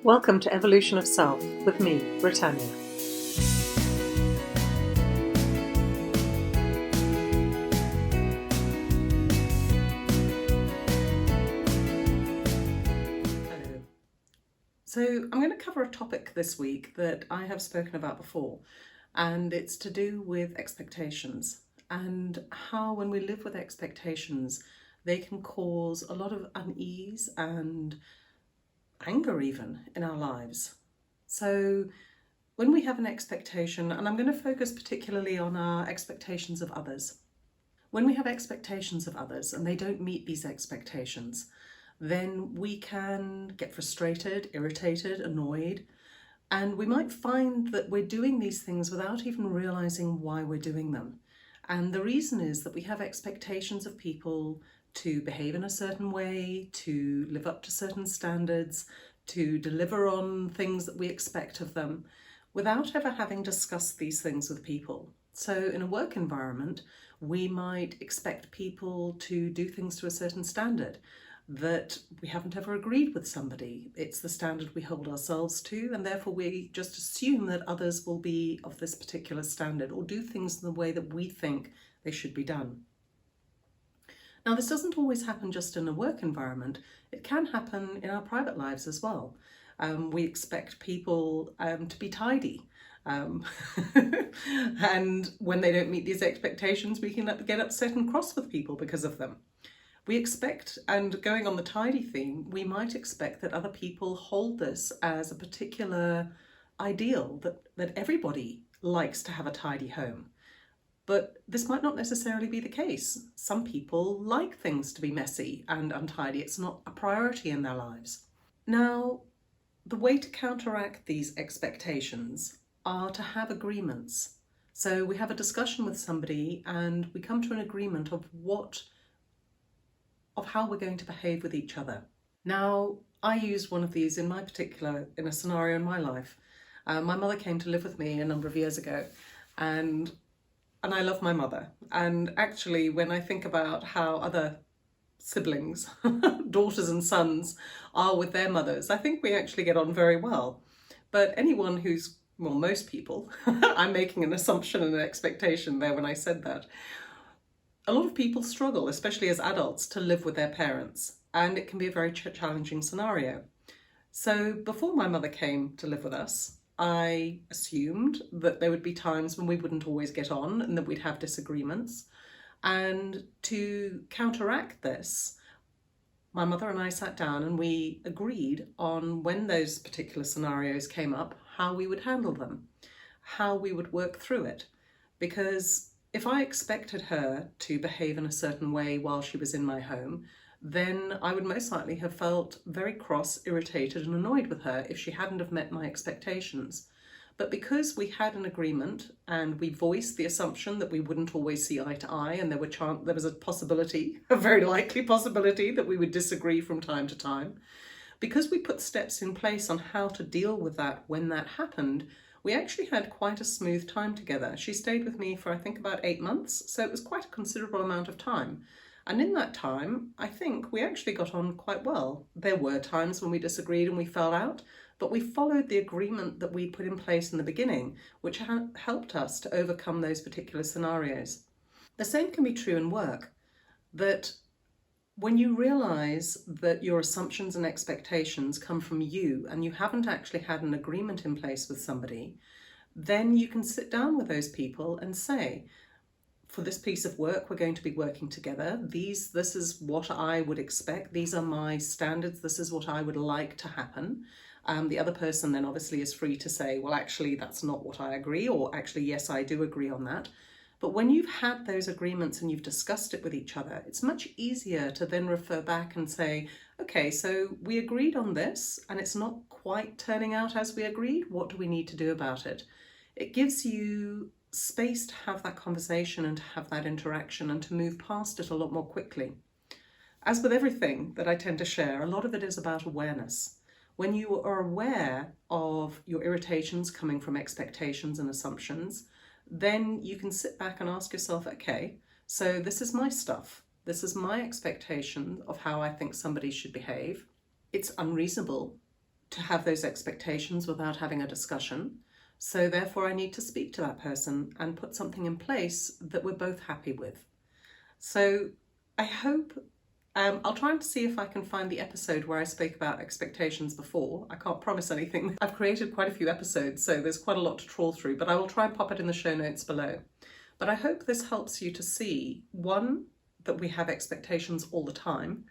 Welcome to Evolution of Self with me, Britannia. Hello. So I'm going to cover a topic this week that I have spoken about before, and it's to do with expectations and how when we live with expectations, they can cause a lot of unease and anger even in our lives. So when we have an expectation, and I'm going to focus particularly on our expectations of others. When we have expectations of others and they don't meet these expectations, then we can get frustrated, irritated, annoyed, and we might find that we're doing these things without even realizing why we're doing them. And the reason is that we have expectations of people to behave in a certain way, to live up to certain standards, to deliver on things that we expect of them, without ever having discussed these things with people. So in a work environment, we might expect people to do things to a certain standard that we haven't ever agreed with somebody. It's the standard we hold ourselves to, and therefore we just assume that others will be of this particular standard or do things in the way that we think they should be done. Now, this doesn't always happen just in a work environment. It can happen in our private lives as well. We expect people to be tidy. And when they don't meet these expectations, we can get upset and cross with people because of them. We expect, and going on the tidy theme, we might expect that other people hold this as a particular ideal, that everybody likes to have a tidy home. But this might not necessarily be the case. Some people like things to be messy and untidy. It's not a priority in their lives. Now, the way to counteract these expectations are to have agreements. So we have a discussion with somebody and we come to an agreement of how we're going to behave with each other. Now, I used one of these in a scenario in my life. My mother came to live with me a number of years ago, and I love my mother. And actually, when I think about how other siblings, daughters and sons, are with their mothers, I think we actually get on very well. But anyone most people, I'm making an assumption and an expectation there when I said that. A lot of people struggle, especially as adults, to live with their parents, and it can be a very challenging scenario. So before my mother came to live with us, I assumed that there would be times when we wouldn't always get on and that we'd have disagreements. And to counteract this, my mother and I sat down and we agreed on, when those particular scenarios came up, how we would handle them, how we would work through it. Because if I expected her to behave in a certain way while she was in my home, then I would most likely have felt very cross, irritated, and annoyed with her if she hadn't have met my expectations. But because we had an agreement and we voiced the assumption that we wouldn't always see eye to eye, and there was a possibility, a very likely possibility, that we would disagree from time to time, because we put steps in place on how to deal with that when that happened, we actually had quite a smooth time together. She stayed with me for, I think, about 8 months, so it was quite a considerable amount of time. And in that time, I think we actually got on quite well. There were times when we disagreed and we fell out, but we followed the agreement that we put in place in the beginning, which helped us to overcome those particular scenarios. The same can be true in work, that when you realize that your assumptions and expectations come from you and you haven't actually had an agreement in place with somebody, then you can sit down with those people and say, for this piece of work, we're going to be working together. This is what I would expect. These are my standards. This is what I would like to happen. The other person then obviously is free to say, well, actually, that's not what I agree, or actually, yes, I do agree on that. But when you've had those agreements and you've discussed it with each other, it's much easier to then refer back and say, okay, so we agreed on this and it's not quite turning out as we agreed. What do we need to do about it? It gives you space to have that conversation and to have that interaction and to move past it a lot more quickly. As with everything that I tend to share, a lot of it is about awareness. When you are aware of your irritations coming from expectations and assumptions, then you can sit back and ask yourself, okay, so this is my stuff. This is my expectation of how I think somebody should behave. It's unreasonable to have those expectations without having a discussion. So therefore I need to speak to that person and put something in place that we're both happy with. So I hope, I'll try and see if I can find the episode where I spoke about expectations before. I can't promise anything. I've created quite a few episodes, so there's quite a lot to trawl through, but I will try and pop it in the show notes below. But I hope this helps you to see, one, that we have expectations all the time,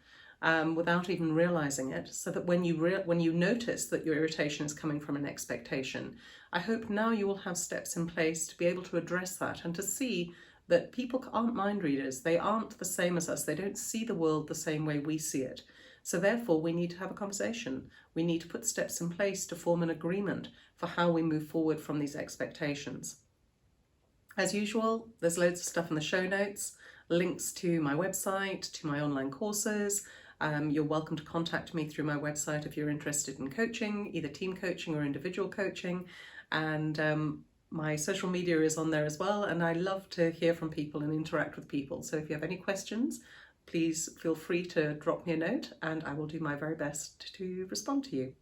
without even realizing it, so that when you notice that your irritation is coming from an expectation, I hope now you will have steps in place to be able to address that and to see that people aren't mind readers. They aren't the same as us. They don't see the world the same way we see it. So therefore we need to have a conversation. We need to put steps in place to form an agreement for how we move forward from these expectations. As usual, there's loads of stuff in the show notes, links to my website, to my online courses. You're welcome to contact me through my website if you're interested in coaching, either team coaching or individual coaching. And my social media is on there as well, and I love to hear from people and interact with people. So if you have any questions, please feel free to drop me a note and I will do my very best to respond to you.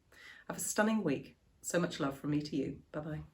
Have a stunning week. So much love from me to you. Bye-bye.